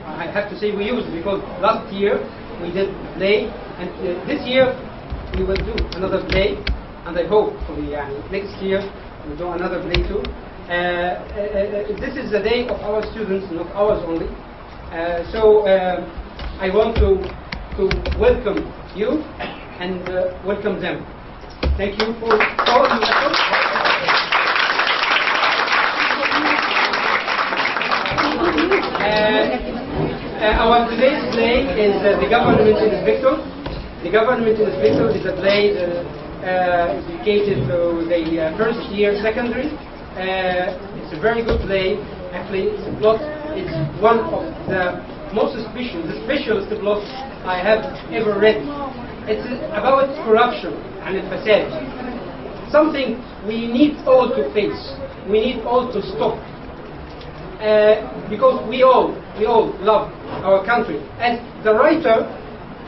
I have to say we used, because last year we did play, and this year we will do another play, and I hope for the next year we'll do another play too. This is the day of our students, not ours only. So I want to welcome you and welcome them. Thank you for all your efforts. Our today's play is The Government Inspector. The Government Inspector is a play dedicated to the first year secondary. It's a very good play. Actually, the plot is one of the most specialist plots I have ever read. It's about corruption and al-fasad. Something we need all to face. We need all to stop. Because we all love our country. And the writer,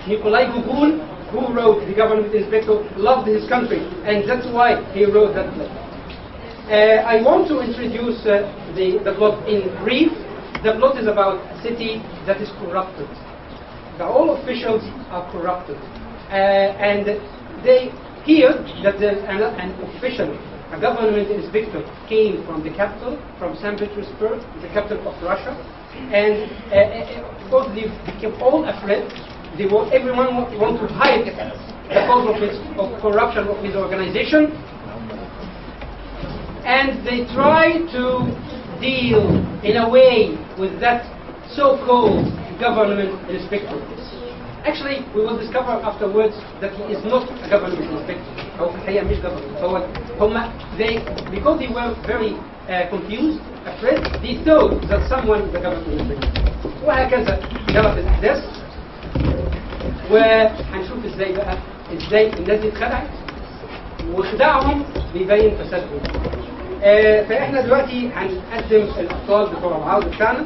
Nikolai Gogol, who wrote The Government Inspector, loved his country, and that's why he wrote that play. I want to introduce the plot in brief. The plot is about a city that is corrupted. All officials are corrupted. And they hear that there's an official, a government inspector, came from the capital, from St. Petersburg, the capital of Russia, and of course they became all afraid. Everyone want to hide the cause of corruption of his organization, and they try to deal in a way with that so-called government inspector. Actually, we will discover afterwards that he is not a government inspector. Because they were very confused, afraid, they thought that someone is a government inspector. وهكذا جرت الأحداث، وهنشوف ازاي الناس دي اتخدعت، وخداعهم بيبين فسادهم. فاحنا دلوقتي هنقدم الأبطال بتوع العرض بتاعنا.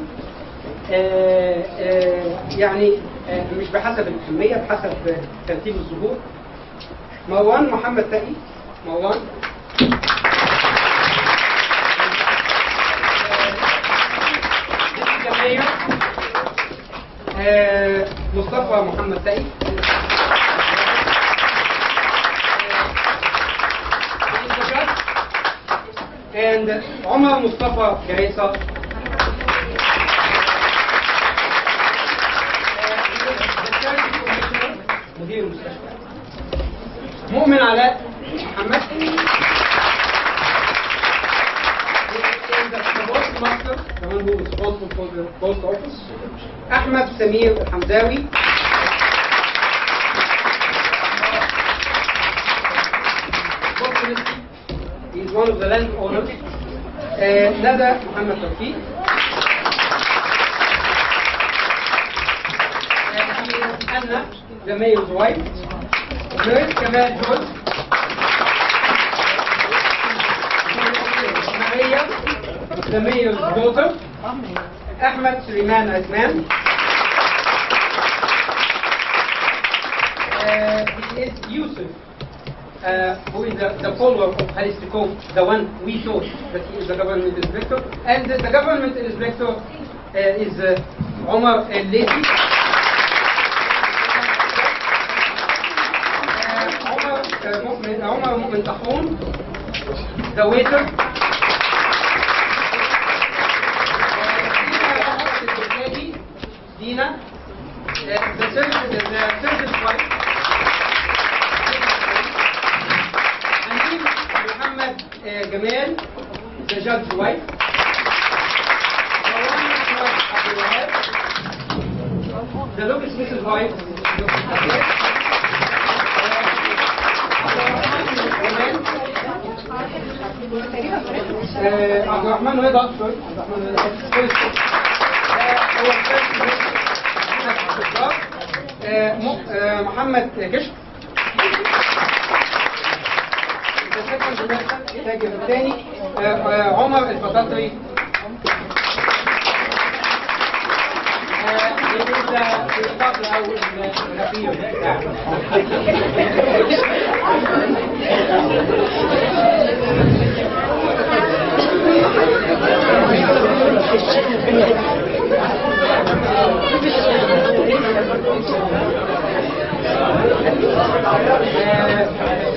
يعني مش بحسب الكمية، بحسب ترتيب الظهور. مروان محمد تقي، مروان. مصطفى محمد تقي. and عمر مصطفى كريسة. مدير المستشفى. مؤمن علاء محمد. Postmaster, the one who is responsible for the post office. أحمد سمير الحمزاوي. He is one of the land owners. ندى محمد توفيق. Anna, the mayor's wife. Nurse Kamal George. Maria, the mayor's daughter. Ahmed Suleiman Azman. He is Yusuf, who is the follower of Halistikov, the one we thought that he is the government inspector. And the government inspector is Omar El-Lesi. Omar Mu'min Tahoun, the waiter. Dina, the surgeon's wife. And Muhammad Gamal, the judge's wife. The Lucas Mrs. wife. عبد الرحمن رضا. محمد كشك. التاجر الثاني عمر الفطاطري.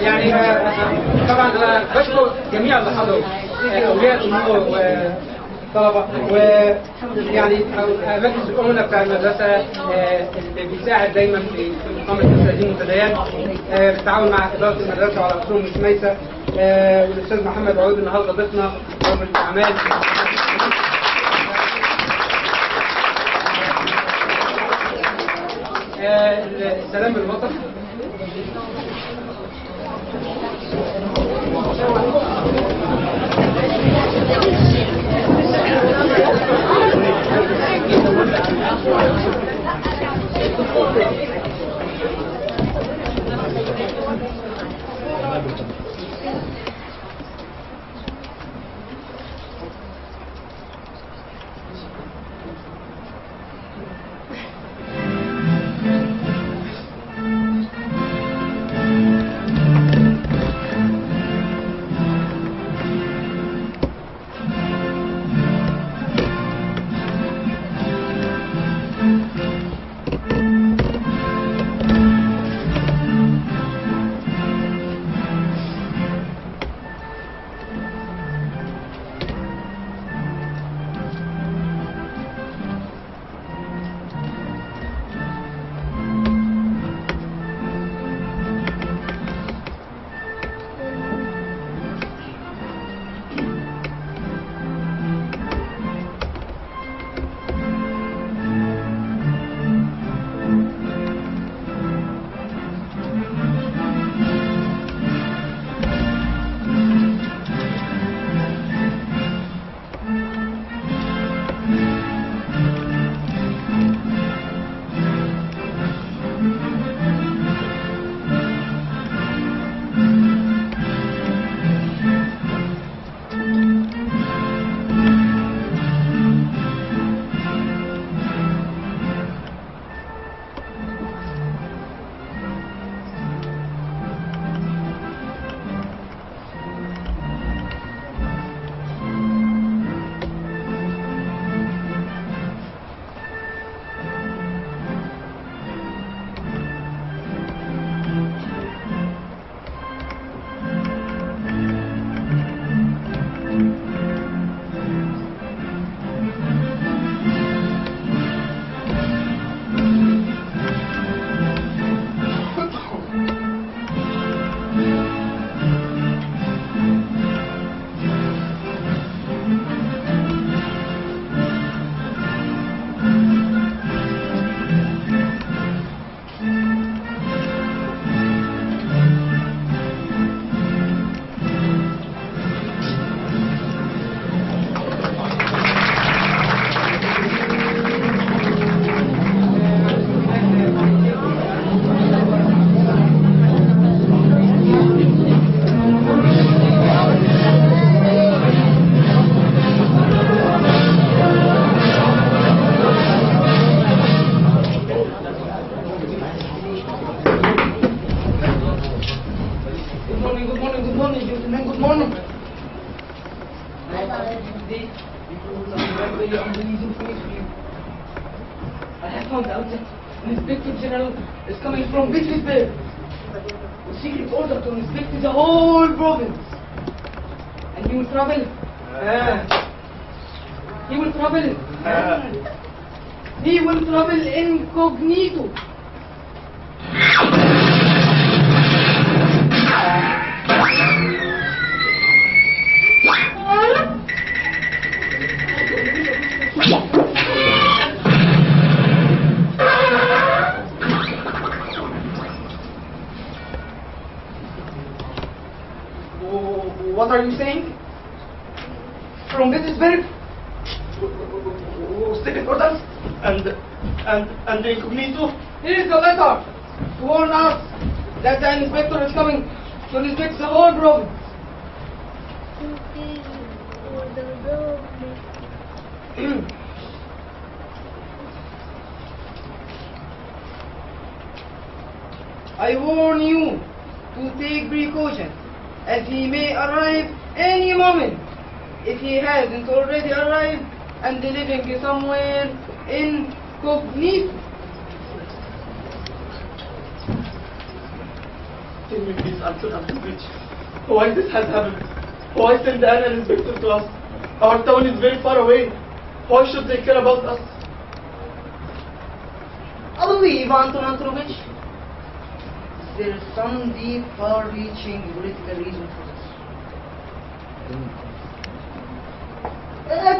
يعني طبعا انا بشكر جميع اللي حضروا اولياء الامور وطلبه ويعني مجلس الامناء بتاع المدرسه اللي بيساعد دايما في اقامه هذه المنتديات بالتعاون مع اداره المدرسه وعلى راسهم الخميس والاستاذ محمد عود النهارده ضيفنا رجل الاعمال. السلام الوطني. gentlemen, good morning. I have today because of a very unbelievable thing for you. I have found out that an Inspector General is coming from Petersburg with secret order to inspect the whole province. And he will travel. He will travel. He will travel incognito. What are you saying? From Petersburg? Secret orders? And incognito? Here is the letter to warn us that the inspector is coming to inspect the whole province. I warn you to take precaution, as he may arrive any moment, if he hasn't already arrived and living somewhere incognito. Tell me please, answer which. Why this has happened? Why send an inspector to us? Our town is very far away. Why should they care about us? I believe, Anton Antonovich, there is some deep, far-reaching political reason for this.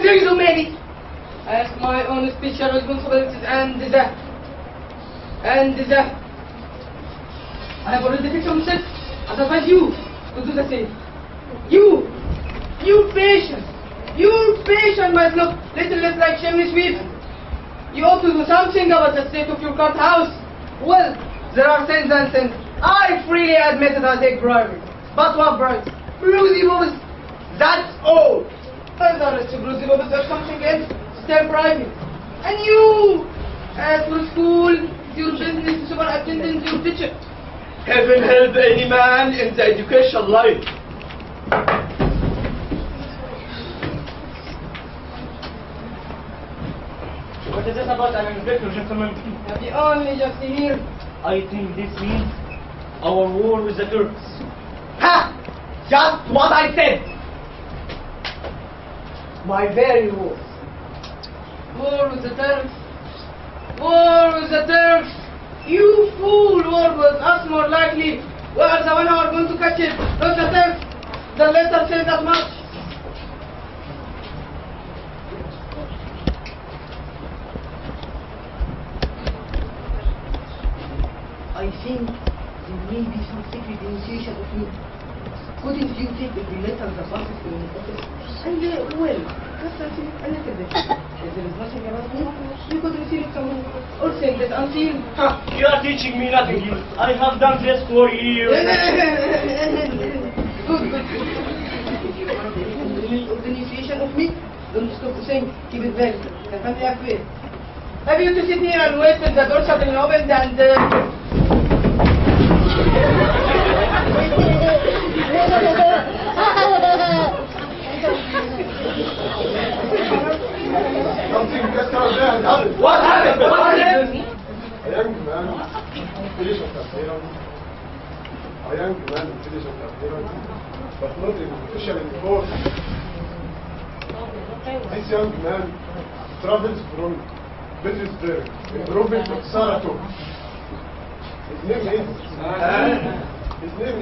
Reason maybe, as my own special responsibilities and that. I have already fixed myself, and I advise you to do the same. You patient might look little less like chimney sweep. You ought to do something about the state of your current house. Well, there are sins and sins. I freely admit that I take bribery. But what bribe? Bruisey bubbles. That's all. And the rest of bruisey bubbles are something else. Still bribing. And you, as for school, your business superintendent, your teacher. Heaven help any man in the education life. What is this about an inspector, gentlemen? Have you only just here? I think this means our war with the Turks. Ha! Just what I said! My very words. War with the Turks. War with the Turks. You fool! War with us more likely. We are the one who are going to catch it, not the Turks. The letter says that much. I think there may be some secret initiation of me. Couldn't you take the letter the passes in the office? And well, just a little bit. If there is nothing about me, you could receive it someone or send it until... You are teaching me nothing. I have done this for years. Good. The initiation of me, don't stop to sing. Keep it very. Can you have it? Have you to sit here and wait till the doors have been opened and... Something happened. What happened? A young man finished after A young man finished after but not in official court. This young man travels from Petersburg in province of Saratov. His name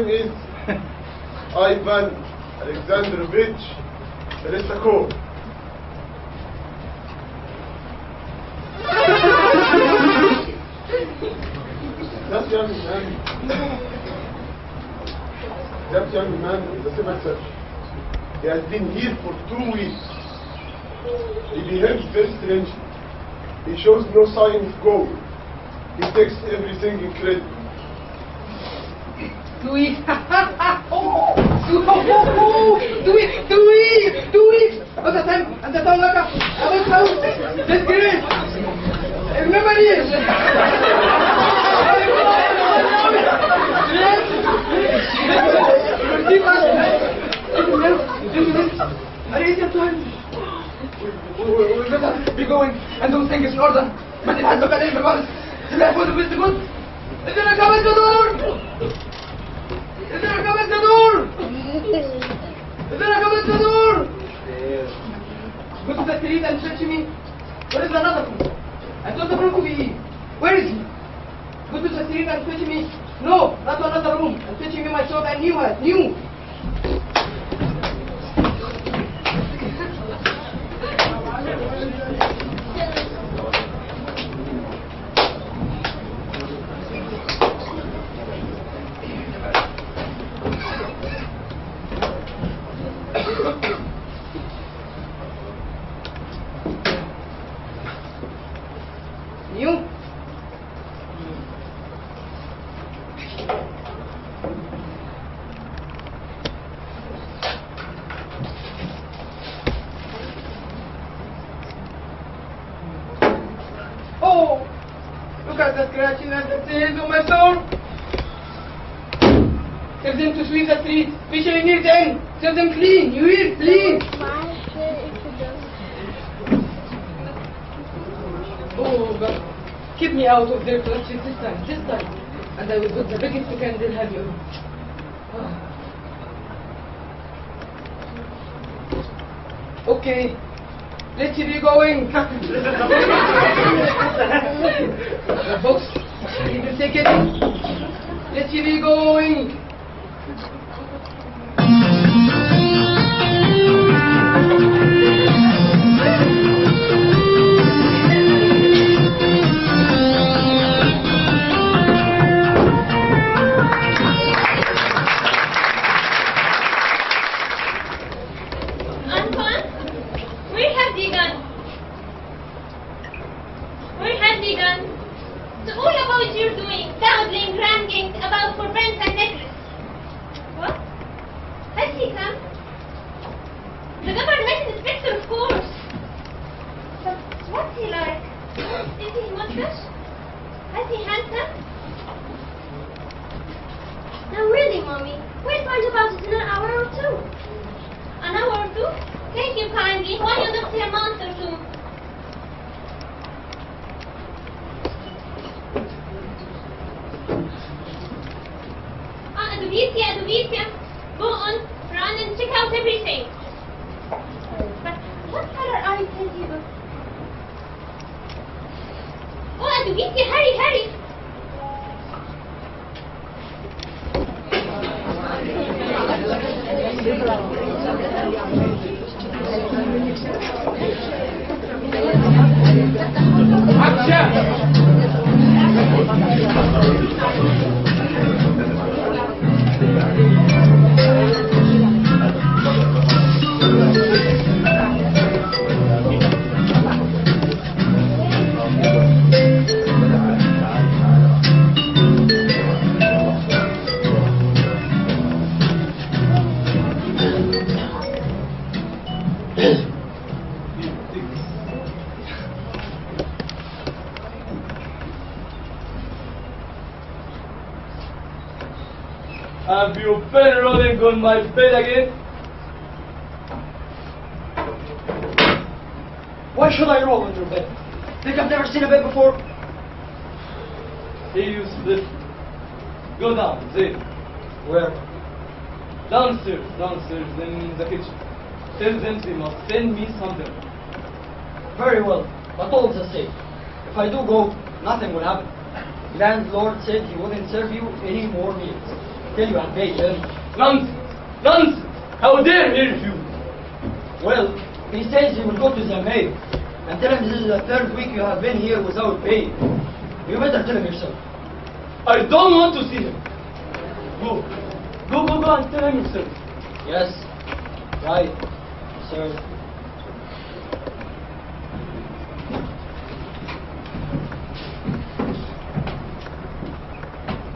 is Ivan Alexandrovich Resakov. That young man is a civil servant. He has been here for 2 weeks. He behaves very strangely. He shows no sign of going. He takes everything incredible. 2 weeks. 2 weeks. What's the time? And the time like a house. That's great. Remember this. those things in order. ما تتحسب عليه بالورس. لا يفوز بالسكوت. إذا كمان تدور. إذا كمان تدور. إذا كمان تدور. Go to the street and fetch me. Where is another one? I told the room to be. Where is he? Go to the street and fetch me. No, not to another room. And fetch me my sword and new hat. New. New. Oh, look at the scratching and the stains on my sword. Tell them to sweep the street, especially near the end. Tell them clean, you hear? Clean. Oh, God. Keep me out of their clutches this time. And I will put the biggest candle have you. Okay, let's be going. The books, you can take it. Let's be going. Go on, run and check out everything. But what color are you, Teddy? Oh, Adubisi, hurry! Have you been rolling on my bed again? Why should I roll on your bed? Think I've never seen a bed before? Here you split. Go down, there. Where? Downstairs in the kitchen. Tell them they must send me something. Very well, but all the same. If I do go, nothing will happen. Landlord said he wouldn't serve you any more meals. Tell you I'm paid early. Nonsense! How dare he refuse? Well, he says he will go to the mayor and tell him this is the third week you have been here without pay. You better tell him yourself. I don't want to see him. Go and tell him yourself. Yes, right, sir.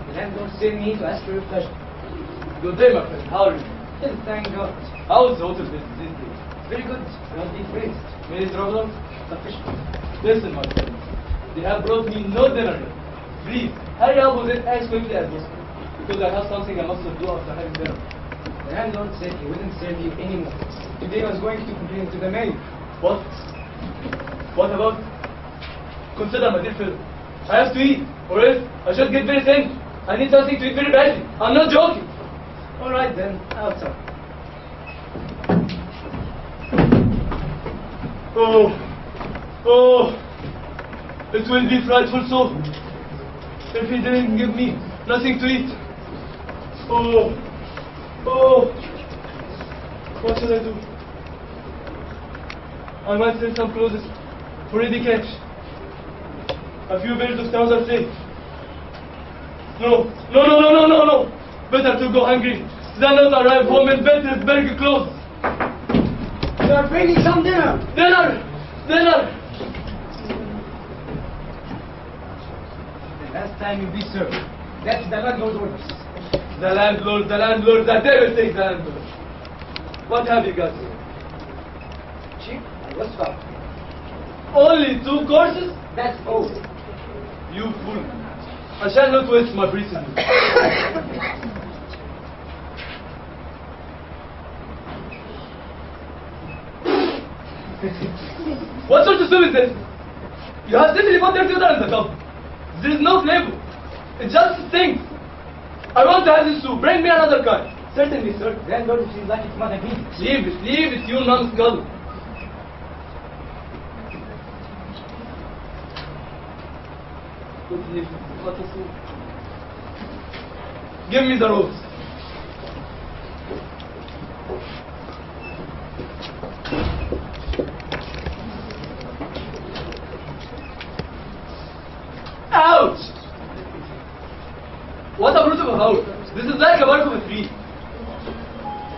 The landlord sent me to ask for your pleasure. Good day, my friend. How are you? Well, thank God. How's the hotel business these days? Very good. You have been praised. Many travelers? Sufficient. Listen, my friend. They have brought me no dinner yet. Please, hurry up with it as quickly as possible. Because I have something I must do after having dinner. The landlord said he wouldn't serve you anymore. Today I was going to complain to the mayor. What? What about? consider my dear fellow. I have to eat, or else I shall get very thin. I need something to eat very badly. I'm not joking. All right then, outside. Oh, it will be frightful so if he didn't give me nothing to eat. What should I do? I might sell some clothes for ready cash. A few birds of town are safe. No. Better to go hungry than not arrive home in Petersburg clothes. You are bringing some dinner. Dinner! The last time you be served. That's the landlord's orders. The landlord, the devil takes the landlord. What have you got here? Cheap and what's up? Only 2 courses? That's all. You fool. I shall not waste my breath on you. What sort of soup is this? You have simply put dirty water in the cup. There is no flavor. It just stinks. I want to have this soup. Bring me another kind. Certainly, sir. Landlord seems like it's mother bean. Leave it, you numbskull. What a soup. Give me the rose. Ouch! What a brutal house. This is like a bark of a tree.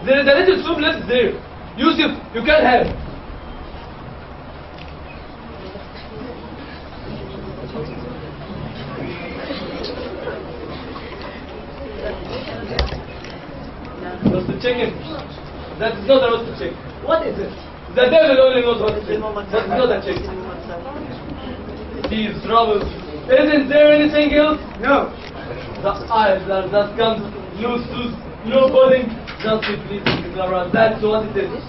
There is a little soup left there. Yusuf, you can have. Roasted chicken. That is not a roasted chicken. What is it? The devil only knows what it is. That is not a chicken. These troubles. Isn't there anything else? No. The eyes are just comes, no soup, no pudding, just a pleasing Clara. That's what it is.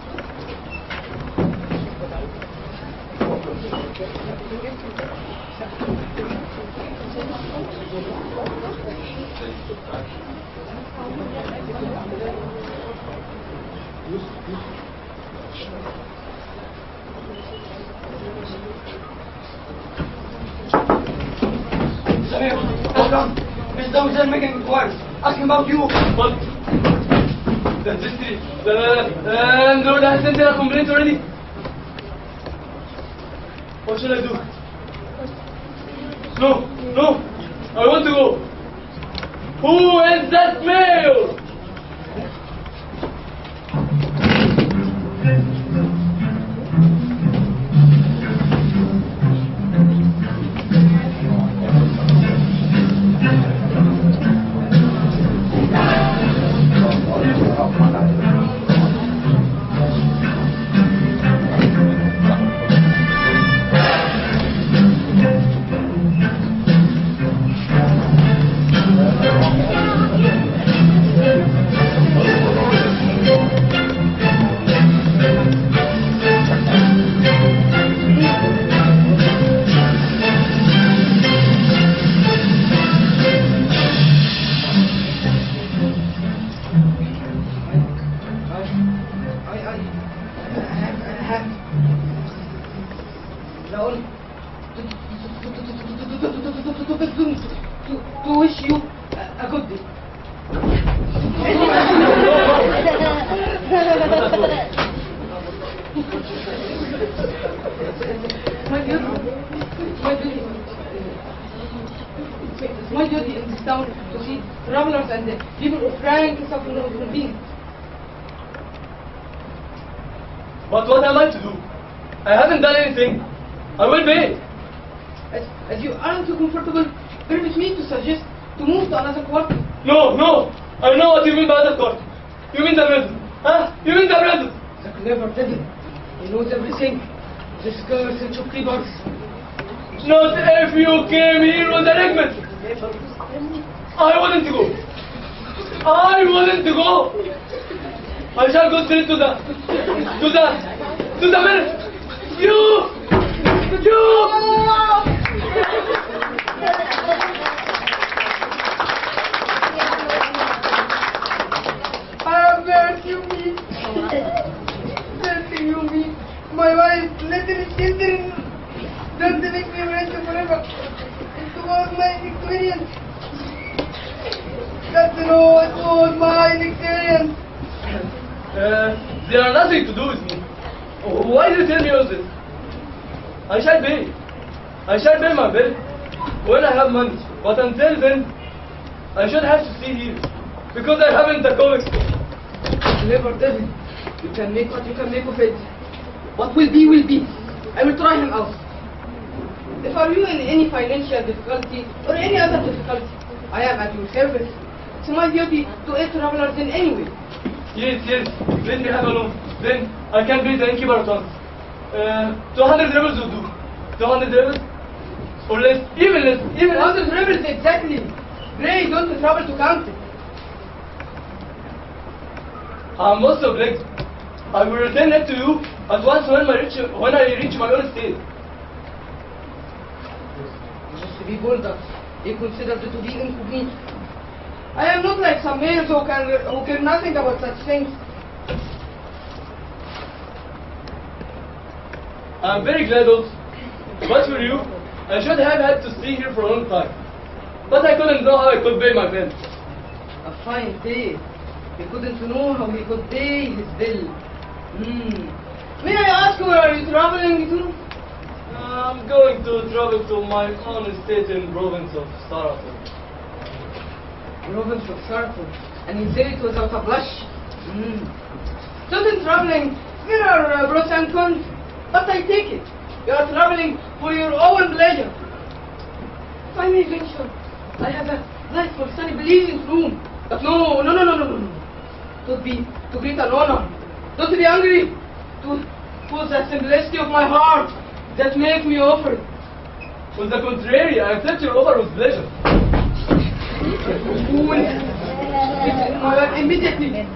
Mr. Dawson making inquiries. Asking about you. What? The district, the landlord has sent in a complaint already. What should I do? No, I want to go. Who is that male? To wish you a good day. My duty in this town to see travelers and people of rank and self-convenience. But what am I to do? I haven't done anything. I will pay. As you aren't too comfortable, permit me to suggest to move to another quarter. No. I know what you mean by the court. You mean the prison. Huh? You mean the prison. The clever devil. He knows everything. This curse and shopkeepers. Not if you came here with a regiment. I wouldn't go. I shall go straight to the minute. You! Have mercy on me. Mercy on me. My wife, little children. Don't make me wait forever. It was my experience. That's no, it was my experience. They are nothing to do with me. Why do you tell me all this? I shall pay. I shall pay my bill when I have money. But until then, I should have to stay here because I haven't the comics. Clever devil. You can make what you can make of it. What will be, will be. I will try him out. If are you in any financial difficulty or any other difficulty, I am at your service. It's my duty to aid travelers in any way. Yes, yes. Let me have a loan. Then I can pay the innkeeper at once. 200 rubles will do. 200 rubles? Or less, even less, even less. 100 rubles exactly. Pray don't trouble to count it. I'm most obliged. I will return it to you at once when I reach my own estate. Just to be bolder, he considered it to be incognito. I am not like some males who care nothing about such things. I'm very glad also. But for you, I should have had to stay here for a long time. But I couldn't know how I could pay my bill. A fine day. He couldn't know how he could pay his bill. May I ask where are you traveling to? I'm going to travel to my own estate in province of Sarafon. Province of Sarafon. And he said it without a blush. Certain traveling, there are pros and cons. But I take it. You are traveling for your own pleasure. If I may venture, I have a nice for sunny pleasing room. But no. To be to greet an honor. Not to be angry. To the simplicity of my heart that make me offer it. On the contrary, I accept your offer with pleasure. Immediately.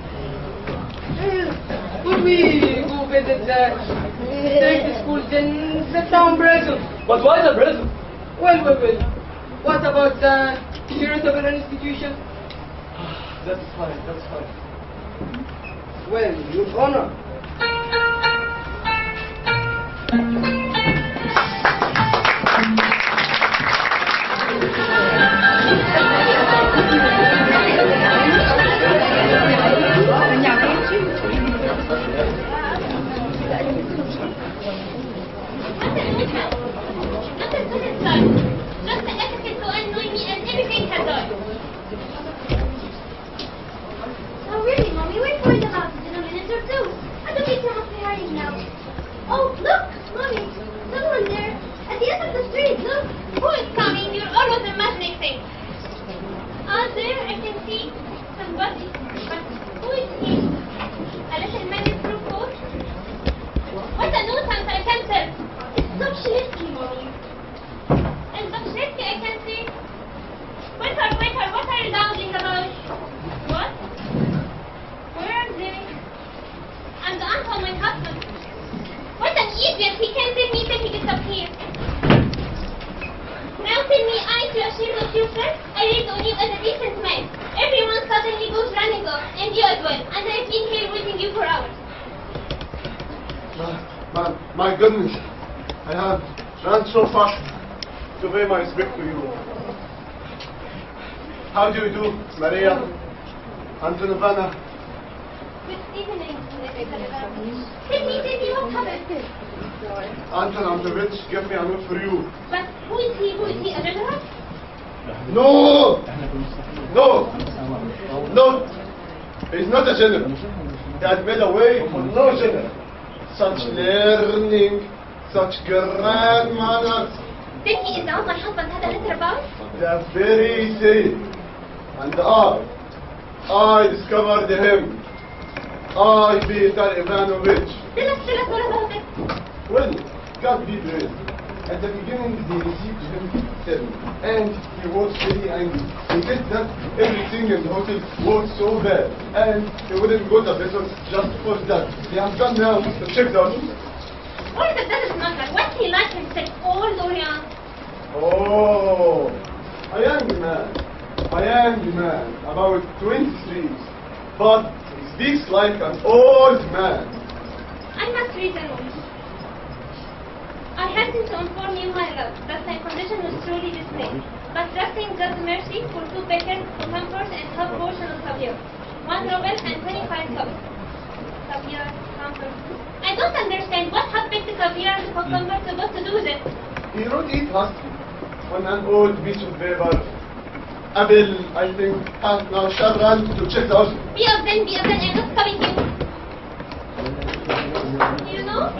Could we go visit the state school in the town prison? But why the prison? Well. What about the charitable institution? That's fine. Well, your honor. Oh, look, Mommy, someone there at the end of the street. Look, who is coming? You're always imagining things. There I can see somebody, but who is he? A little man in blue coat? What a nuisance, I can tell. It's Dobzhinsky, Mommy. And Dobzhinsky, I can see. Waiter, what are you doubting about? What? Where are they? And the uncle, my husband. What an idiot! He can't tell me that he disappeared. Now tell me, aren't you ashamed of yourself? I read on you as a decent man. Everyone suddenly goes running off, and you as well. And I've been here waiting you for hours. My goodness, I have run so fast to pay my respect to you. How do you do, Maria? Antonovna? Good evening, Tell me what happened. Anton Antonovich gave me a note for you. But who is he? A general? No! He's not a general. He had made a way for no general. Such learning, such grand manners. Think he is the one my husband had a letter about? The very same. And I discovered him. I, Peter Ivanovich. Tell us all about it. Well, God be praised. At the beginning, they received him 7, and he was very angry. He said that everything in the hotel was so bad, and he wouldn't go to better just for that. They have gone now to check the hotel. What that doesn't matter. What's he like himself, old or young? Oh, a young man, about 23, but he speaks like an old man. I must reason with you. I hasten to inform you, my love, that my condition was truly distressed, but trusting God's mercy for 2 beckers, comfort, and half portion of caviar, 1 ruble and 25 cups. Caviar, comfort. I don't understand what happened to caviar and cucumber supposed to do with it. He wrote it hastily on an old piece of paper. Abel, I think, has now Sharran to check the order. Be of them, I'm not coming to you. You know,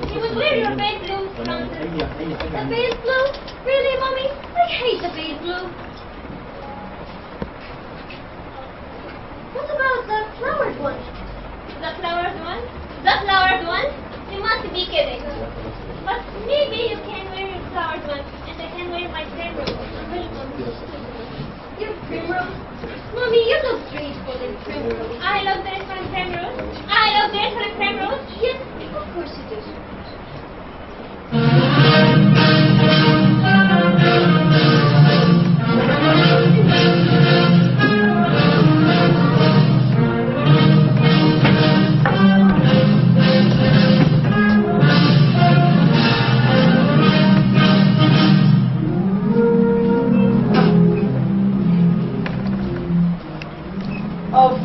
you would wear your pale blue trousers. The pale blue? Really, Mommy? I hate the pale blue. What about the flowered one? The flowered one? The flowered one? You must be kidding. But maybe you can wear your flowered one, and I can wear my primrose. Your primrose? Mommy, you look strange for the primrose. I love dress for primrose. I love dress for primrose. Yes, of course you do.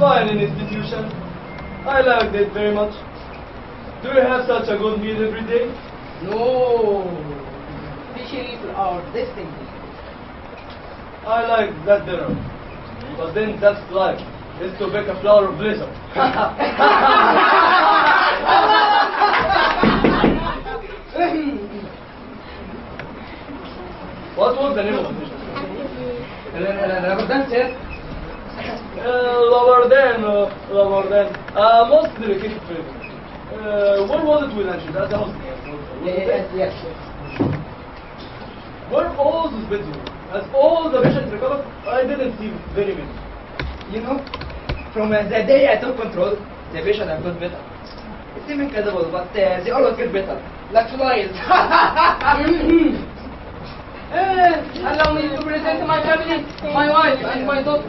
Fine an institution. I liked it very much. Do you have such a good meal every day? No, especially for our distinguished. I like that dinner. But then that's life. It's to bake a flower of blizzard. What was the name of the dish? Lower than. Most delicate flavor. Where was it we lunched? At the house? Yes. Were all those beds? As all the patients recovered, I didn't see very many. You know, from the day I took control, the patient have got better. It seems incredible, but they always get better. Like flies. Allow me to present my family, my wife, and my daughter.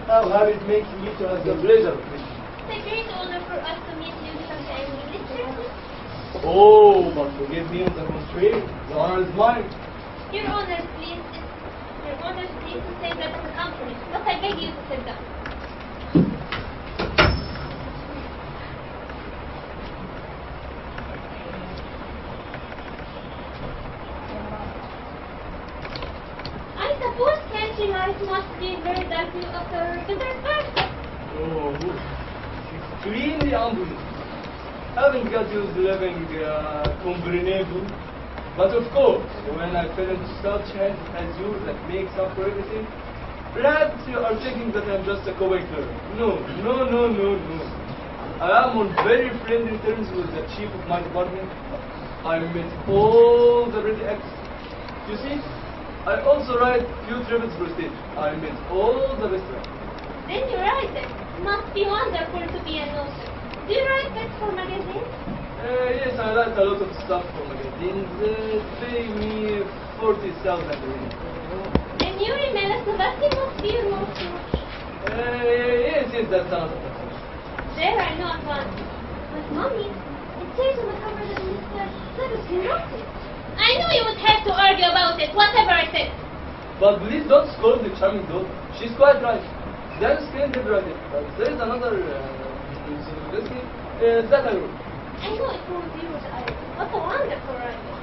How happy it makes me to have the pleasure. It's a great honor for us to meet you sometime in this church. Oh, but forgive me on the contrary. The honor is mine. Your Honor, please to say that as a compliment, but I beg you to sit down. I suppose country life must be very dull to you after bitter birth. Oh, extremely unbelievable. Haven't got used to living comprehensible. But of course, when I fell into such hands as yours that makes up for everything, perhaps you are thinking that I'm just a co-worker. No. I am on very friendly terms with the chief of my department. I met all the ready acts. You see, I also write few tributes for stage. I met all the best writers. Then you write it. Must be wonderful to be an author. Do you write books for magazines? Yes, I write a lot of stuff for magazines. Pay me 40,000 a week. And your email as Sebastian must be your most much. Yes, that's another thing. There I know at once. But Mommy, it says on the cover that Mr. Sebastian wrote it. I knew you would have to argue about it, whatever I said. But please don't scold the charming daughter. She's quite right. There's screen did write it, but there is another that I wrote. I know it won't be what I wrote. What a wonderful writer.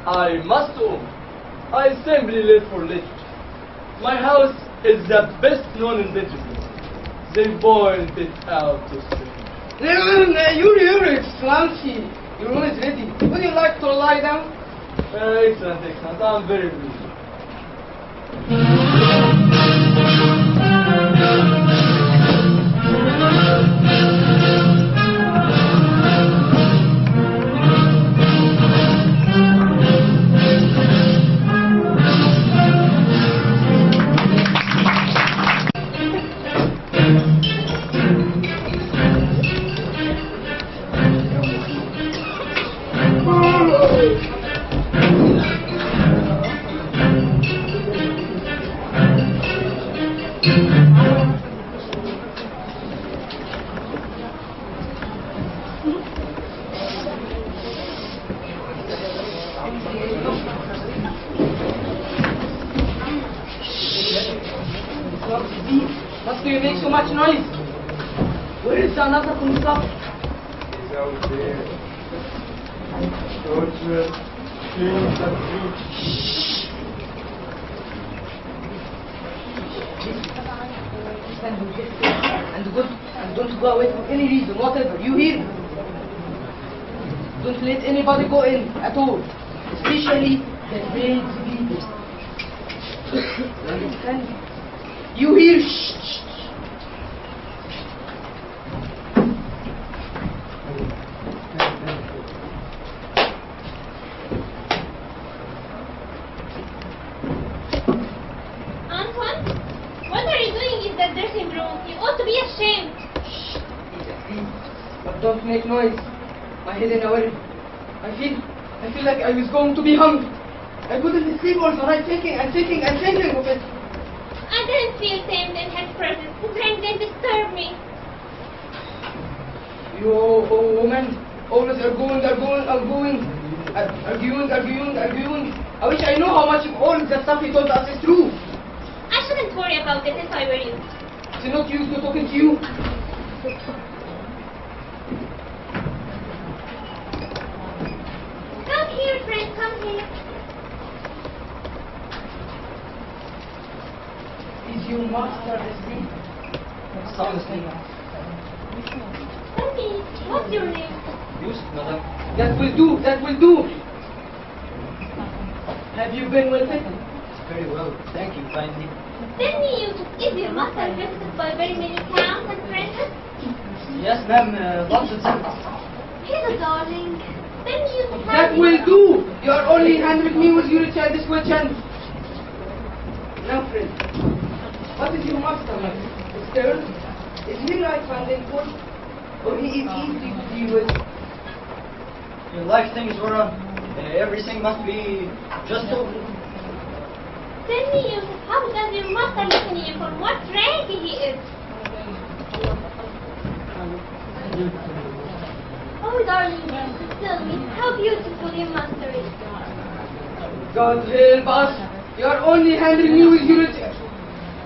I must own, I simply live for literature. My house is the best known in Belgium. They boiled it out to strangers. Your Excellency, your room is ready. Would you like to lie down? Excellent. I'm very pleased. Must you make so much noise? Where is another constable? He's out there. Torture. Clean the street. And don't go away for any reason, whatever. You hear me? Don't let anybody go in at all, especially the brave people. You understand? You hear? Shh. Don't make noise. My head in a worry. I feel like I was going to be hung. I couldn't sleep all the night thinking of it. I didn't feel tamed in his presence. His rank didn't disturb me. You woman, always arguing. I wish I know how much of all the stuff he told us is true. I shouldn't worry about it if I were you. It's not used to talking to you. Come here, friend, come here. Is your master asleep? Sound asleep. Tell me, what's your name? Yusuf, madam. That will do. Have you been well fed? Very well, thank you kindly. Tell me, Yusuf, is your master visited by very many counts and princes? Yes, ma'am, lots of them. He's a darling. Tell me, Yusuf, That will do. You are only handling me with your childish questions. Now, friend, what is your master like? Stern? Is he like Van or he is easy to deal with? Your life things were everything must be just so. Tell me, Yusuf, how does your master listen to you? From what rank he is? Oh, darling Yusuf, tell me, how beautiful your master is. God help us. You are only handling me with your...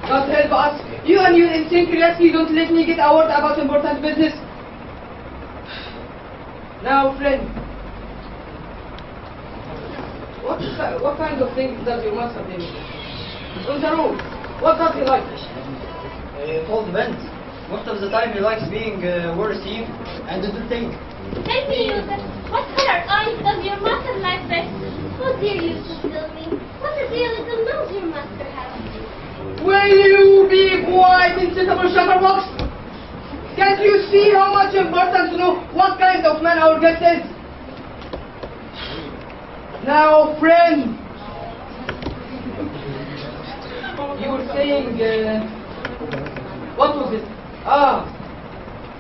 God help us. You and your insane curiosity don't let me get a word about important business. Now, friend, what kind of things does your master do? On the road, what does he like? It all depends. Most of the time he likes being well received and to do things. Tell me, Yusuf, what color eyes does your master like best? Oh, dear Yusuf, tell me, what a dear little nose your master has. Will you be quiet, insatiable shutterbox? Can't you see how much important to know what kind of man our guest is? Now, friend, you were saying, what was it?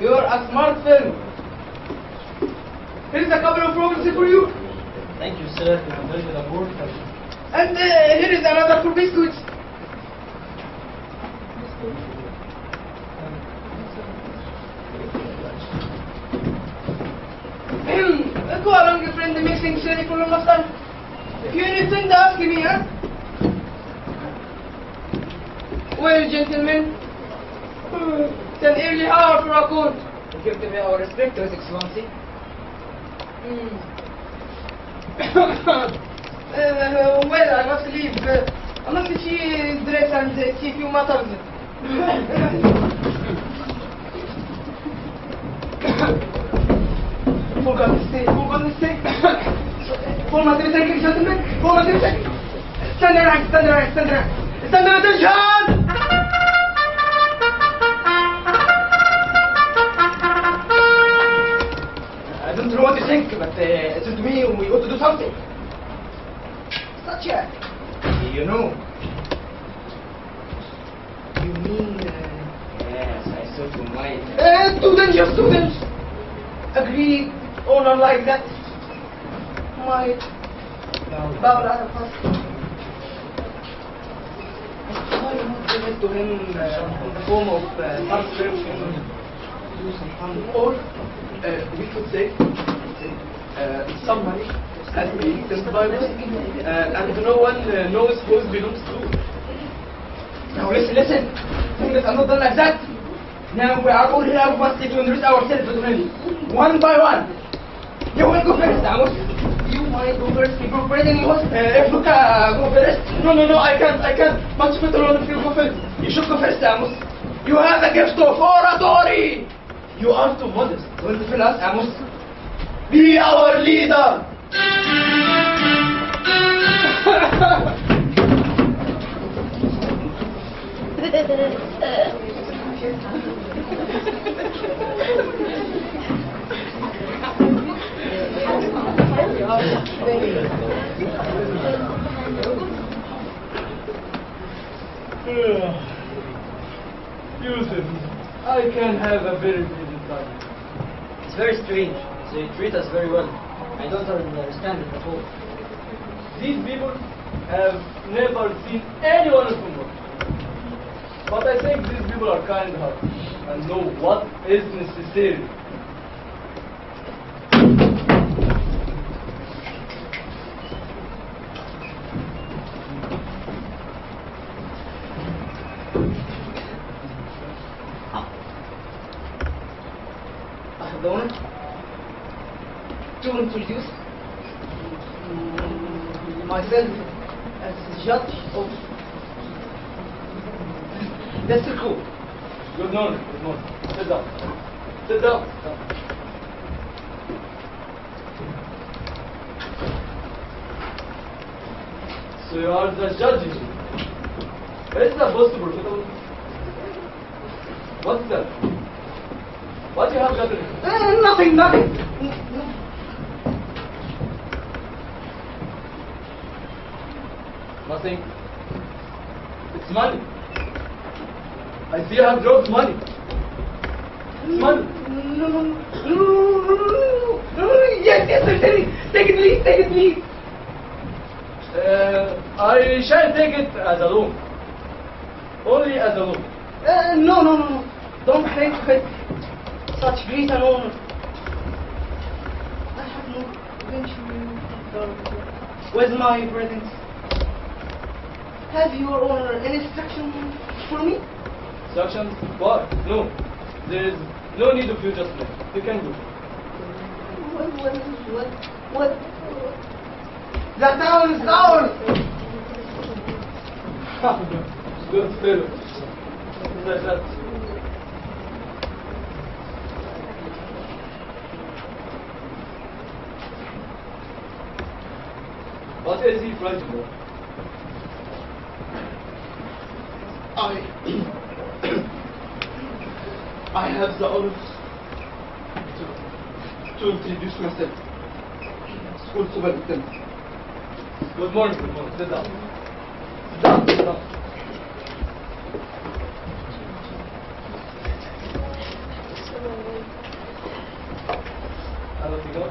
You're a smart fellow. Here's a couple of programs for you. Thank you, sir. I'm very good aboard. And here is another for biscuits. Go along, friend, make things ready for your master. If you anything to ask me, huh? Well, gentlemen, it's an early hour for a court. Give to me our respect, Your Excellency. Well, I must leave. I must see dress and see a few matters. For God's sake. For my sake, gentlemen. For my sake. Stand around. Stand at attention! I don't know what to think, but it seems to me we ought to do something. Such a... You know. You mean... Yes, I thought you might... Students! Agreed, honor like that. Might... Babble out of us. Why not give it to him in the form of subscription? Or we could say some money has been eaten by us and no one knows who it belongs to. Now listen. Things are not done like that. Now we are all here must to introduce ourselves really. One by one. You will go first, Amos. You might go first. You go first and you must if you can go first. No, I can't. Much better if you go first. You should go first, Amos. You have the gift of oratory. You are too modest. Don't feel us, Amos. Be our leader. Yusuf, I can have a very busy time. It's very strange. They treat us very well. I don't understand it at all. These people have never seen anyone from work. But I think these people are kind-hearted and know what is necessary. I have the honor to introduce myself as judge of the school. Good morning. Sit down. So you are the judge here. Is that supposed to be profitable? What's that? What do you have gathered? Nothing. Nothing. It's money. I see you have dropped money. It's money. No. Yes, certainly. Take it, please. I shall take it as a loan. Only as a loan. No. Don't think of it. Such great an honor. I have no intention with my presence. Have your honor an instruction for me? Instructions? What? No. There is no need of you just now. You can go. What? The town is ours! Good fellow. That. What is he frightened of? I have the honor to introduce myself. School superintendent. Good morning. Sit down. Hello, Tigo.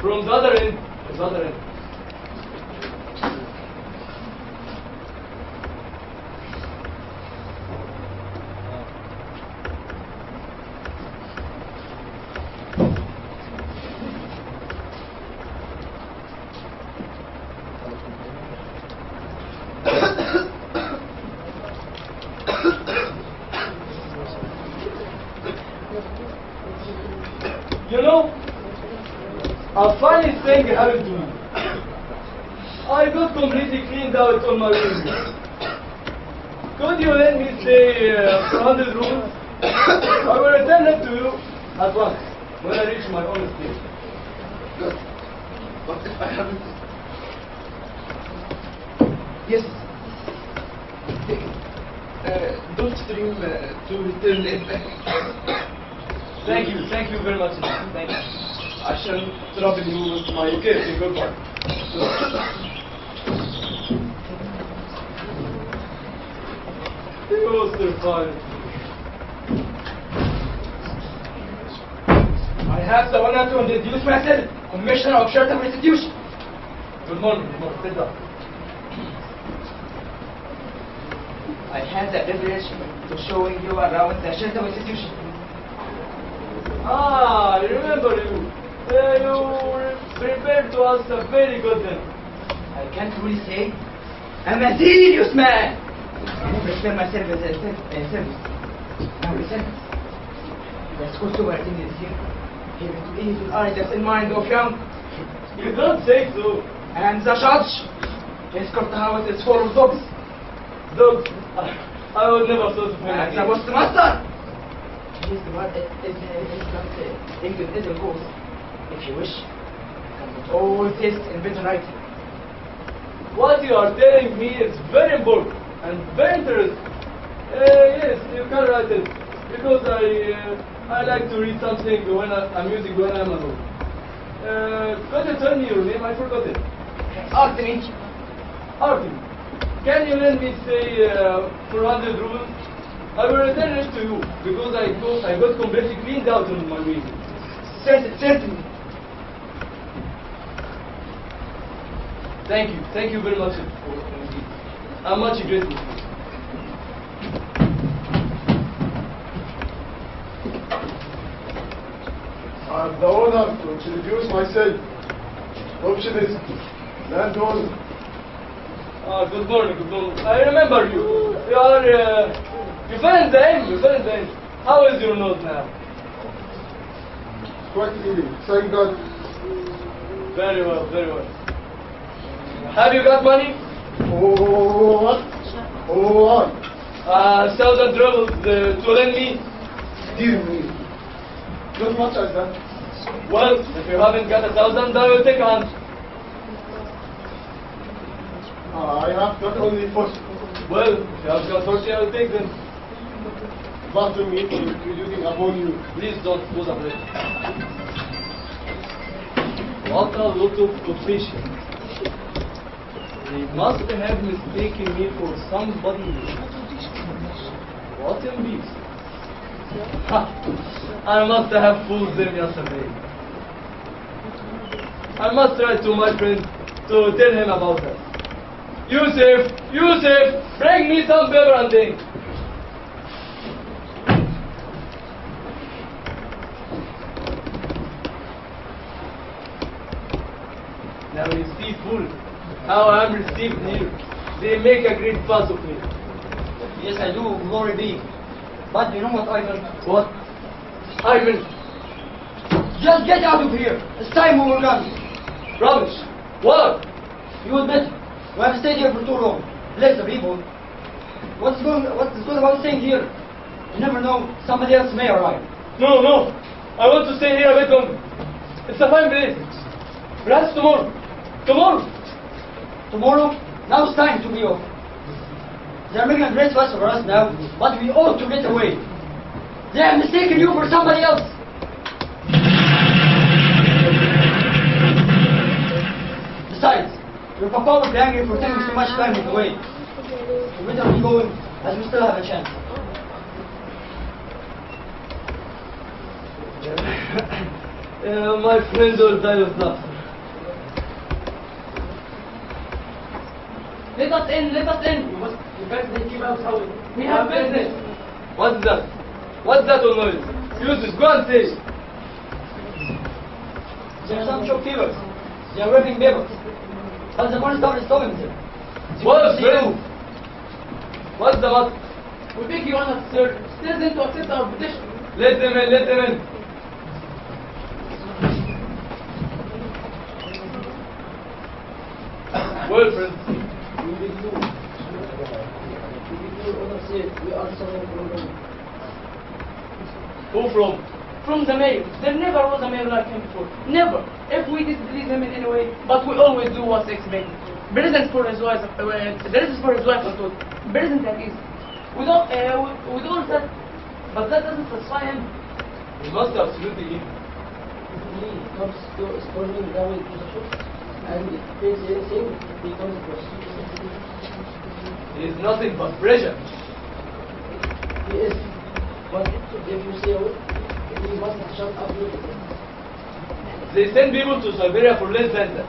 From the other end. You know, a funny thing happened to me. I got completely cleaned out on my room. Could you let me stay for 100 rooms? I will return it to you at once when I reach my own state. Good. But if I haven't... Yes. Take it. Don't dream to return it back. Thank you very much. Thank you. I shall trouble you with my gift in good one. You will survive. I have the honor to introduce myself, Commissioner of Short-Term Restitution. Good morning. Sit down. I have the privilege to showing you around the Short-Term Institution. I remember you. You prepared to us a very good dinner. I can't really say. I'm a serious man. I never spend my service as service. Now listen. Let's go to where things is here. Here to ease with eyes that's in mind of young. You don't say so. And the judge. His courthouse is full of dogs. Dogs? I would never thought of him. And the postmaster. He's the one that is England isn't goes. If you wish, you can put all this in better writing. What you are telling me is very important and very interesting. Yes, you can write it. Because I like to read something when music when I'm alone. Could you tell me your name? I forgot it. Artemis. Artemis. Can you lend me, say, 400 rubles? I will return it to you because I got completely cleaned out on my way. Certainly. Thank you very much. I'm much grateful. I have the honor to introduce myself. Optionist, landowner. Good morning. I remember you. You fell in the end. How is your nose now? Quite healing, thank God. Very well. Have you got money? Oh, what? 1,000 rubles to lend me? Dear me. Not much as that. Well, if you haven't got 1,000, I will take 100. I have not only 40. Well, if you have got 40, I will take them. Pardon me for intruding upon you. Please don't pose a break. What a lot of officials. They must have mistaken me for somebody else. What in this? I must have fooled them yesterday. I must write to my friend to tell him about that. Yusuf, bring me some paper and ink. Now you see, fool, how I am received here. They make a great fuss of me. Yes, I do, glory be. But you know what, Ivan? What? Ivan? Just get out of here. It's time we were gone. Rubbish. What? You admit, we have stayed here for too long. Bless the people. What's good about staying here? You never know, somebody else may arrive. No. I want to stay here a bit longer. It's a fine place. Perhaps tomorrow. Tomorrow? Now it's time to be off. They are making a great fuss over us now, but we ought to get away. They have mistaken you for somebody else. Besides, your papa will be angry for taking so much time on the way. We better be going, as we still have a chance. My friends will die of laughter. Let us in. You guys didn't keep us out. We have business. What's that? What's that all noise? Yusuf, go and say. There are some shopkeepers. They are ripping papers. But the police is stopping them. What's friend? What's the matter? We beg you honor, sir. Tell them to accept our petition. Let them in. Well, friends. We are suffering from them. Who from? From the mayor. There never was a mayor like him before. Never. If we displease him in any way, but we always do what's expected. Presents for his wife, dresses for his wife and food. Present at least. We don't that, but that doesn't satisfy him. He must absolutely eat. He comes to spawning down to the shop, and it pays anything because it was. He is nothing but pressure. He is. But if you say away, he must shut up with it. They send people to Siberia for less than that.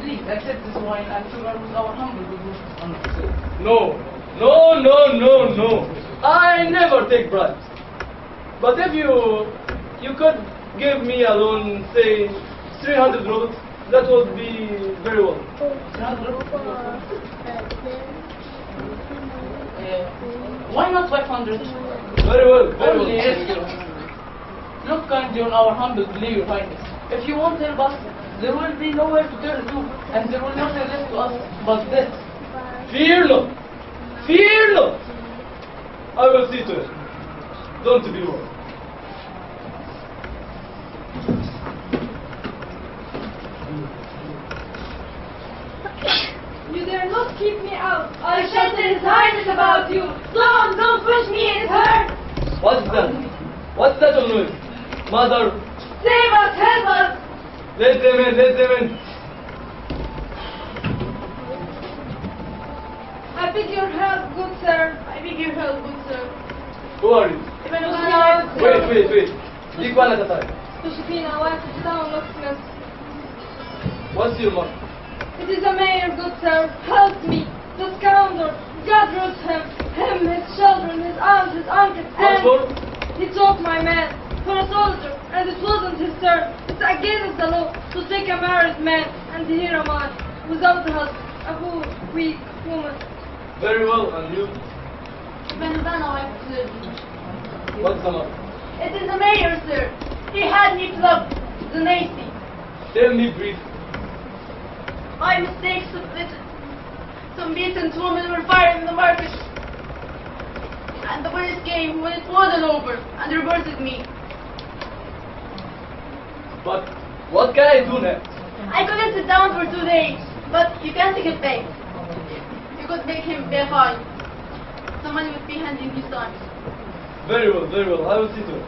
Please accept this wine and sugar with our humble good. No. I never take bribes. But if you could give me a loan, say 300 rubles, That would be very well. Why not 500? Very well, very Only well. yes, Your Highness. Look kindly on our humble plea, Your Highness. If you won't help us, there will be nowhere to turn to, and there will nothing left to us but death. Fear not! Fear not! I will see to it. Don't be worried. You dare not keep me out. I shall tell His Highness about you. Don't push me, it hurts. What's that? What's that noise? Mother, Save us, help us. let them in, let them in. I beg your help, good sir. I beg your help, good sir. Who are you? Wait. Speak one at a time. تشوفينا واقف down Christmas. What's your mother? It is a mayor, good sir. Help me. The scoundrel. God rules him. Him, his children, his aunts, his uncles, What for? he took my man for a soldier, and it wasn't his turn. It's against the law to take a married man, and here am I, without a husband, a poor, weak woman. Very well, and you? What's the matter? It is the mayor, sir. He had me plugged, the nasty. Tell me briefly. My mistakes submitted. Some beaten women were fired in the market. And the worst came when it wasn't over and reverted me. But what can I do now? I couldn't sit down for 2 days, but you can't take it back. You could make him pay a fine. Someone would be handing you signs. Very well, very well. I will see to it.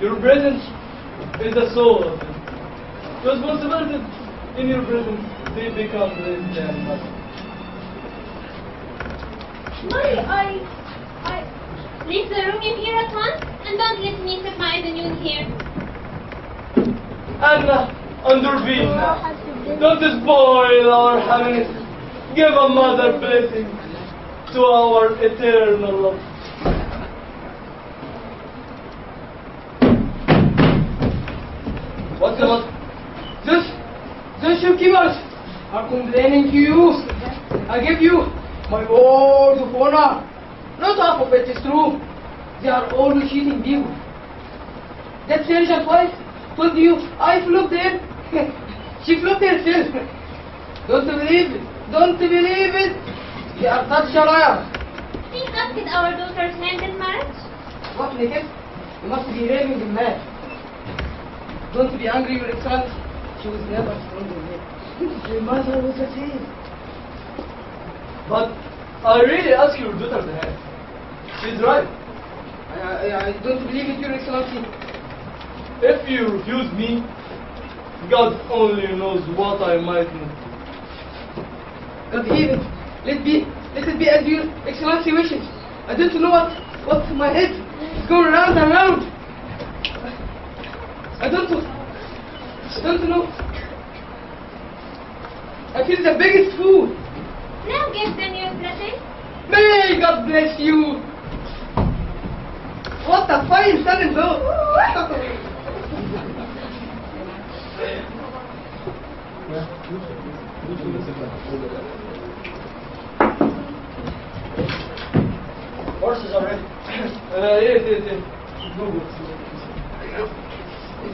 Your presence is the soul of it. Responsibility in your presence, they become less than nothing. Leave the room in here at once and don't let me set my eyes on you in here. Anna, underbid. Don't spoil our happiness. Give a mother blessing to our eternal love. What's the matter? The shopkeepers are complaining to you. I give you my word of honor. Not half of it is true. They are always cheating people. That sergeant wife told you I flopped in. She flopped herself. Don't believe it. Don't believe it. They are such a liar. Please ask our daughter's hand in marriage. What, naked? You must be raving in mad. Don't be angry, Your Excellency. She was never strong in me. Your mother was a thief. But I really ask your daughter's hand. She's right. I don't believe it, Your Excellency. If you refuse me, God only knows what I might do. God even, let it be as Your Excellency wishes. I don't know what my head is going round and round. I don't know. I feel the biggest fool. Now give them your blessing. May God bless you. What a fine son-in-law. Horses are ready. Yes. Go. Is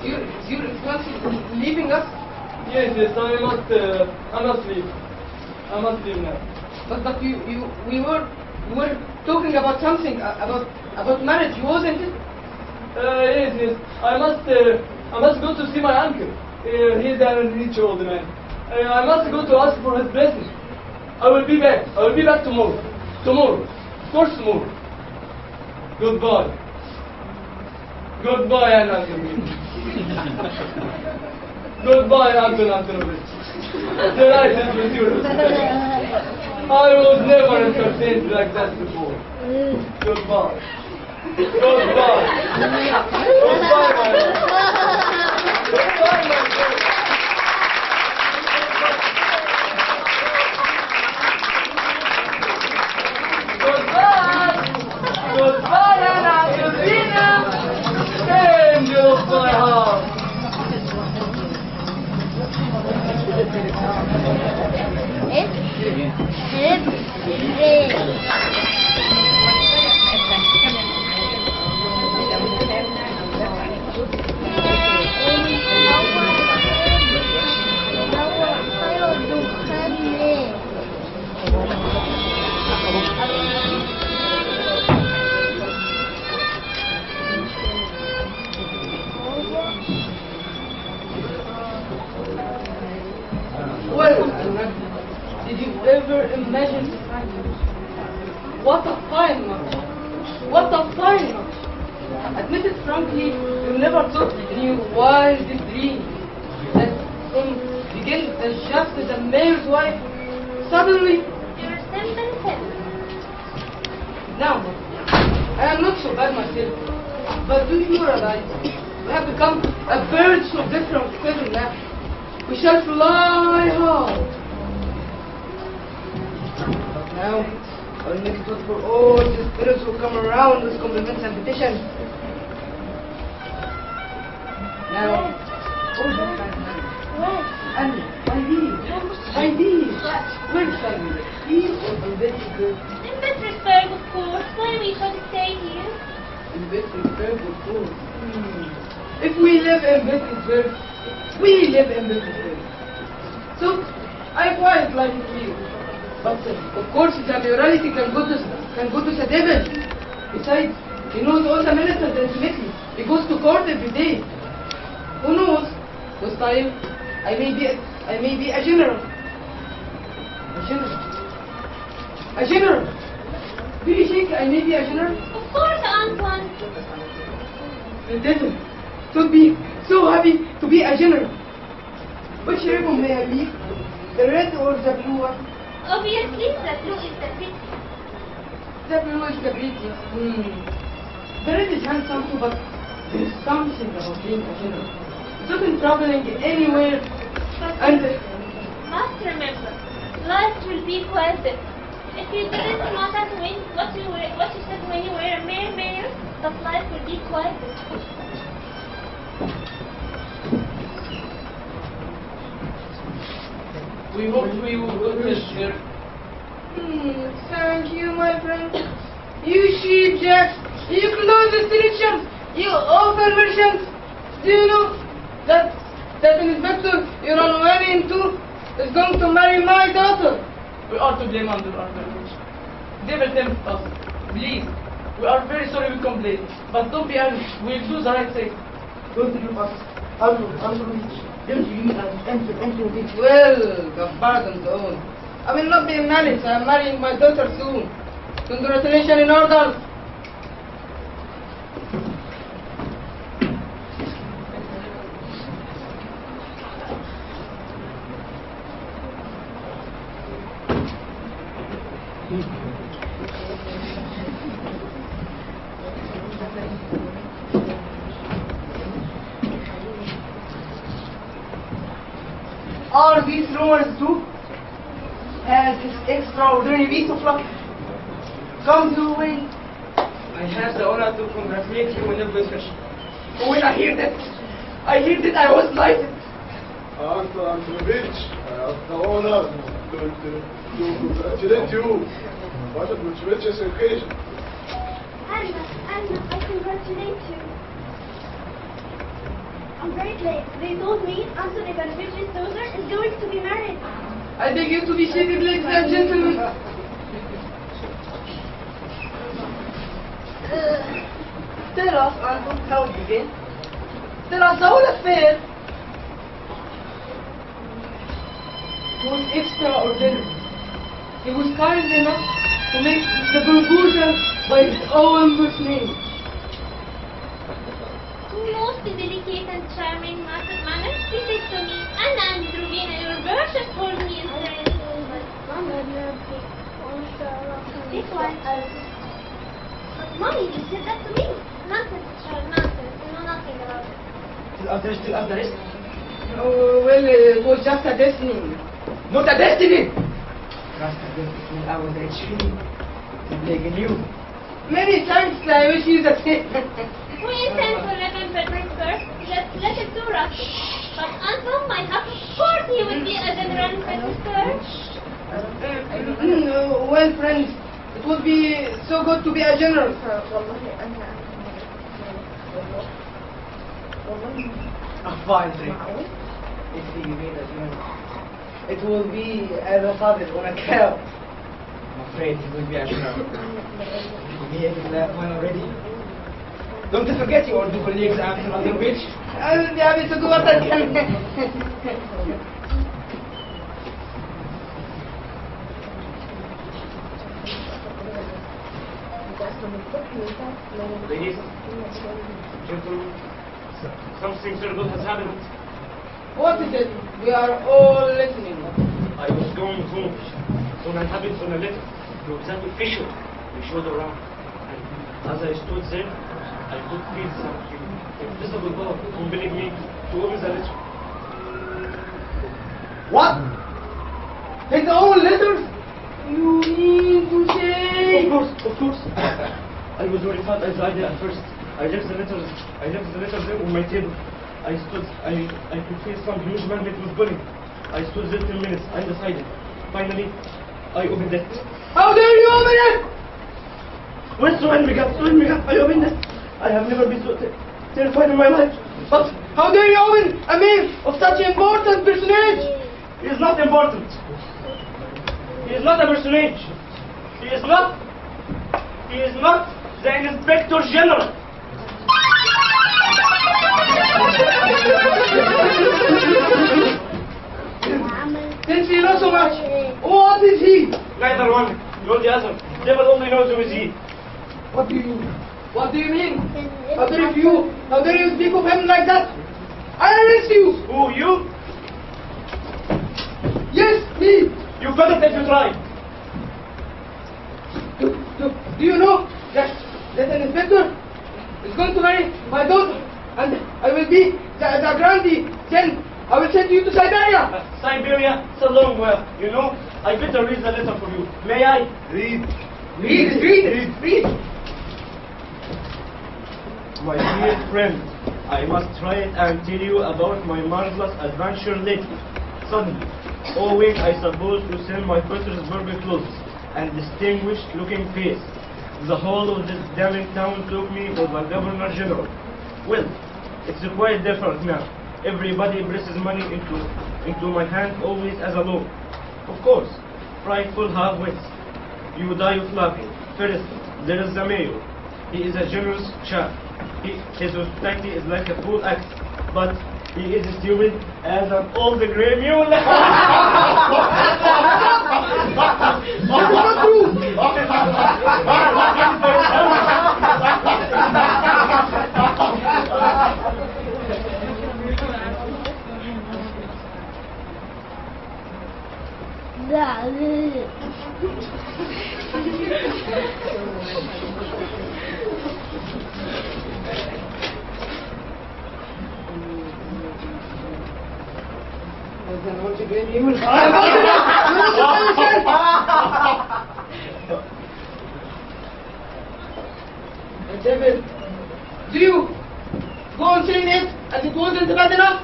Your Excellency leaving us? Yes, I must leave. I must leave now. But we were talking about something, about marriage, wasn't it? Yes. I must go to see my uncle. He's a rich old man. I must go to ask for his blessing. I will be back. I will be back tomorrow. Tomorrow. Of course tomorrow. Goodbye. Goodbye, Uncle. Goodbye, Uncle Antonovich. Delighted with you. I was never entertained like that before. Goodbye. Goodbye. Goodbye, my lord. Goodbye, my friend. Goodbye. Goodbye, Angelina. Angel of my heart. Well, did you ever imagine what a fine match? What a fine match! Admit it frankly, you never thought in your wildest dream that from beginning as just as a mayor's wife, suddenly You're simple him. now I am not so bad myself. But do you realize we have become a bird so different feather now? We shall fly high. But now, I will make it good for all the spirits who come around with compliments and petitions. Now, all the kind man. And my dear, where shall we live? Here or in Bedford? In Bedford, of course. Why we should stay here? In Bedford, of course. If we live in Bedford, we live in Bedford. So, I quite like it here. But of course, the morality can go to the devil. Besides, he knows all the ministers intimately. He goes to court every day. Who knows? With time, I may be a general. A general. A general. Do you think I may be a general? Of course, Antoine. The devil. So happy to be a general. Which ribbon may I be? The red or the blue one? Obviously, the blue is the pretty. The blue is the prettiest. The red is handsome too, but there is something about being a general. Doesn't traveling anywhere and Must remember, life will be quite different. If you didn't know that what you said when you were a mayor, that life will be quite different. We hope we will go this year. Thank you, my friend. You sheep jacks, you closest Christians, you awful merchants. Do you know that Inspector you run away into is going to marry my daughter? We are to blame under our privilege. Devil tempted us. Please, we are very sorry we complained. But don't be angry. We'll do the right thing. Don't you pass. Don't you enter this? Well, the pardon's own. I will not be married. I am marrying my daughter soon. Congratulations in order. Are these rumors true? Has this extraordinary piece of luck come your way? I have the honor to congratulate you on your position. When I hear that I was delighted. Uncle Antonovich, I have the honor to congratulate you. What a prestigious occasion. Anna, I congratulate you. I'm very glad. They told me Anthony Ivanovic's daughter is going to be married. I beg you to be seated, ladies and gentlemen. Tell us, Anton, how it began. Tell us the whole affair. It was extraordinary. He was kind enough to make the proposal by his own name. Most delicate and charming manner, he said to me, Anna Androwina, your worship holds me in friend. This one. Mommy, you said that to me. Nonsense, child, nonsense. You know nothing about it. Still after this? Oh, well, it was just a destiny. Not a destiny! Just a destiny, I was actually taking you. Many thanks, I wish you the same. We intend to let him Frederick first. Let's let him do us. But Anton might have, of course he will be a general minister. Well, friends, it would be so good to be a general. A fine trick. If he made a general. It will be El-Rafei on a cow. I'm afraid he will be a general. Me having that one already. Don't forget your two colleagues after on the beach. I'll be happy to do what I can. Ladies, gentlemen, something terrible has happened. What is it? We are all listening. I was going home when I happened on a letter to that official we showed around. And as I stood there, I could feel something invisible power compelling me to open the letter. What? His own letters? You mean to say? Of course. I was horrified as I did at first. I left the letters there on my table. I could feel some huge magnet was pulling. I stood there 10 minutes, undecided. Finally, I opened it. How dare you open it? When me up, I opened it. I have never been so terrified in my life. But how dare you open a mail of such important personage? He is not important. He is not a personage. He is not the Inspector General. Since you know so much, what is he? Neither one nor the other. Devil only knows who is he. What do you mean? How dare you speak of him like that? I arrest you! Who, you? Yes, me! You couldn't if you tried. Do you know that an inspector is going to marry my daughter, and I will be the grandee. Then I will send you to Siberia. Siberia? It's a long way. You know, I better read the letter for you. May I? Read. Read. My dear friend, I must write and tell you about my marvelous adventure lately. Suddenly, owing, I suppose, to send my Petersburg clothes and distinguished looking face, the whole of this damning town took me for the Governor General. Well, it's quite different now. Everybody presses money into my hand always as a loan. Of course, frightful half-wits. You die of laughing. First, there is the mayor. He is a generous chap. His hospitality is like a full act, but he is stupid as an old grey mule. David, do you go on saying it as it wasn't bad enough?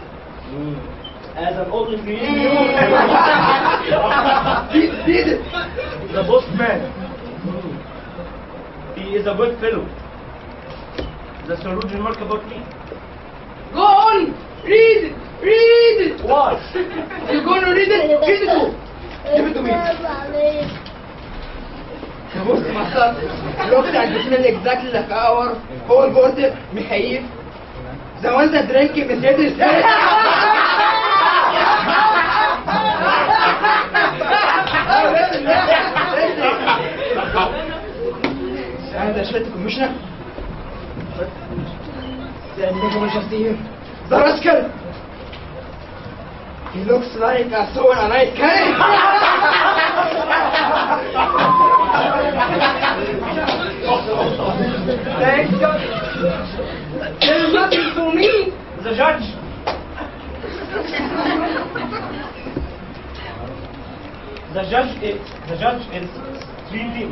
As an old grey Read it. The postman. He is a good fellow. That's a rude remark about me. Go on, read it. What? You're going to read it? Read it to. Give it to me. بص مثلا look at the smell exactly like our whole body مخيف. The one that drink Mercedes. هذا شفت كوميشنر. The rascal. He looks like a soul and I can't. Thank God. There is nothing for me. The judge. The judge is extremely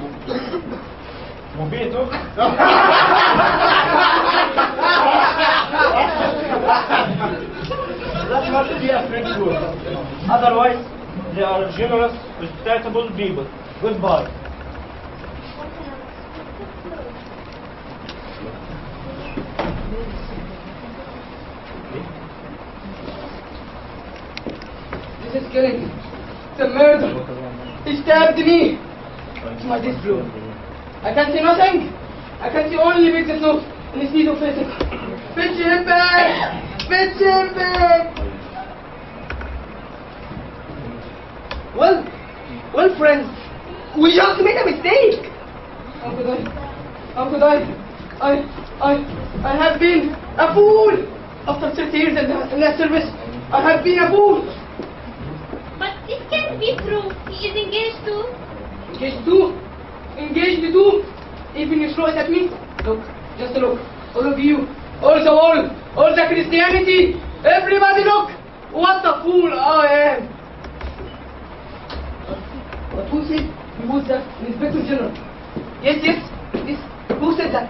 motivated. That must be a French word. Otherwise, they are generous, respectable people. Goodbye. This is killing. It's a murder. He stabbed me. My disc blew. I can see nothing. I can see only with the snow and the speed of physics. Fetch him back! Fetch him back! Well, friends, we just made a mistake. How could I have been a fool. After 30 years in the service, I have been a fool. But this can't be true. He is engaged to... Engaged to? Engaged to? Even you throw it at me? Look, just look. All of you, all the world, all the Christianity, everybody look! What a fool I am! But who said he was the Inspector General? Yes, who said that?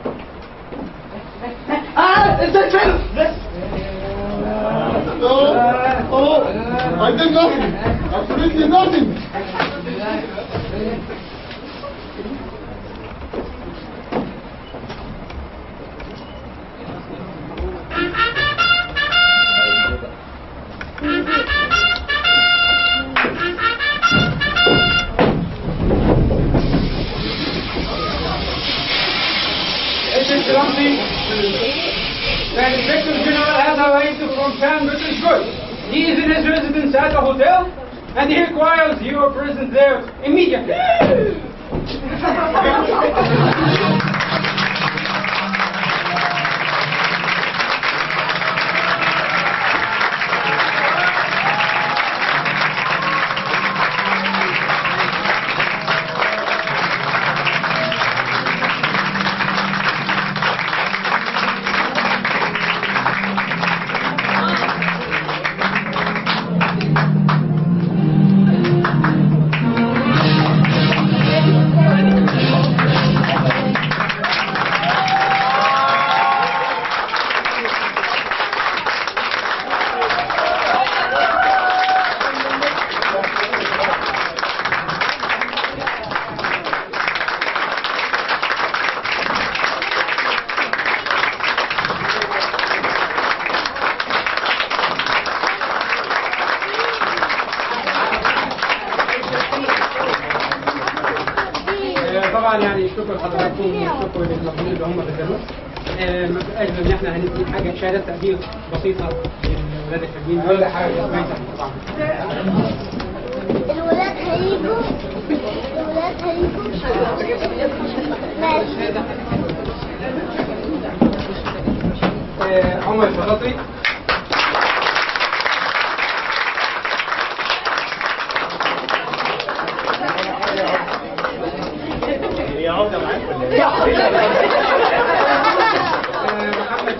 It's that fellow! Yes! I did nothing. Absolutely nothing. The Inspector General has arrived from San Francisco. He is in his residence at the hotel, and he requires your presence there immediately. طبعا يعني شكرا لحضراتكم وشكرا للمجهود اللي هم بذلوه. من اجل ان احنا هندي حاجه شهاده تقدير بسيطه للولاد الحلوين. ولا حاجه طبعا. الولاد هيجوا ماشي. عمر اتفضلي. يا عمدة معاك ولا ايه؟ محمد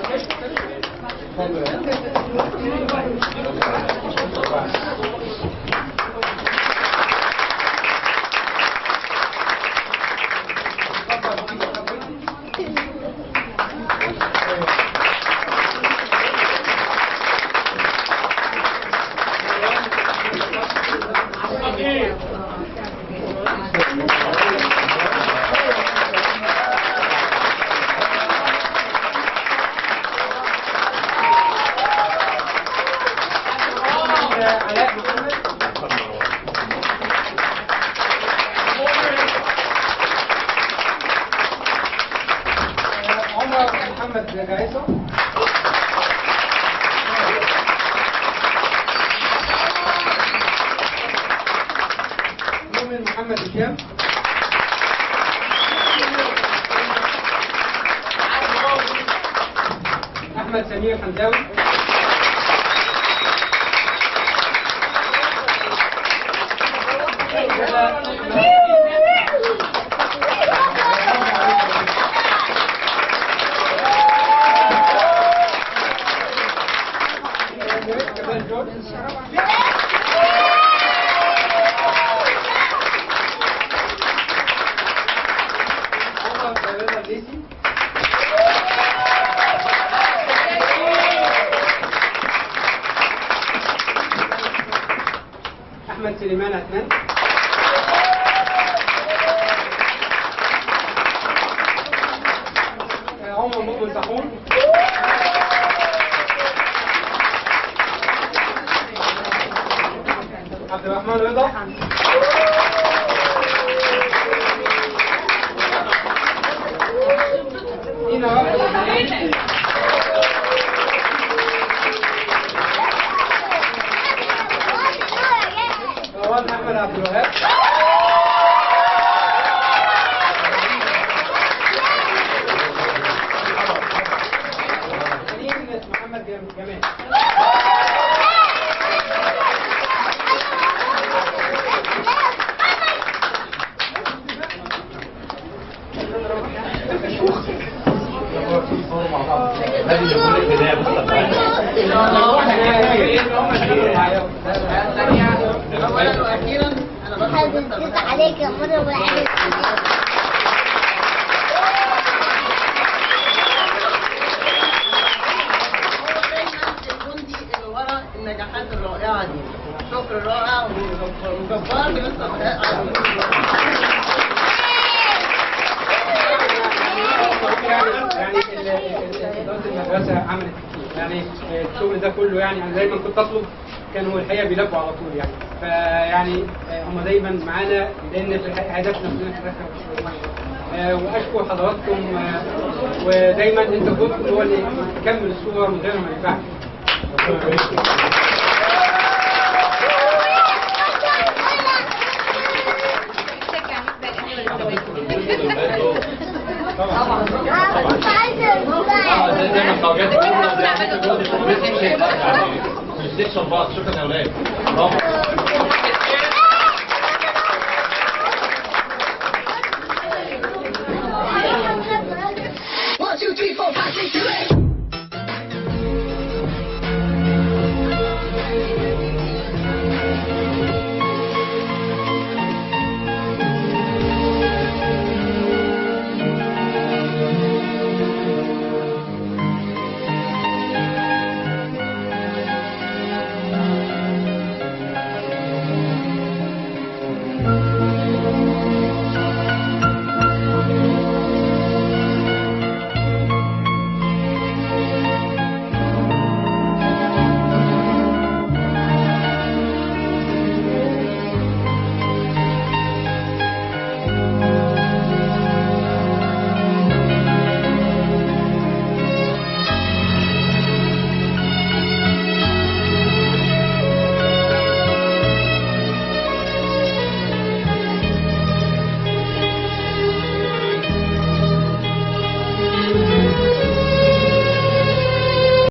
محمد هشام. احمد سمير حمداوي. احمد سليمان عثمان. عمر مؤمن طاحون. عبد الرحمن رضا. إينا رافع. روان أحمد عبد الوهاب. محمد جمال. اولا واخيرا انا بشكر عليك يا مره وعليك. هو دايما الجندي اللي ورا النجاحات الرائعه دي. شكر رائع وجبار لمستر بهاء. يعني إدارة المدرسة عملت يعني الشغل ده كله، يعني أنا دايما كنت أطلب، كانوا الحقيقة بيلبوا على طول يعني، فيعني هم دايما معانا لأن في هدفنا كلنا في الآخر. وأشكر حضراتكم، ودايما أنت جزء هو اللي يكمل الصورة من غير ما ينفعش. طبعا دايما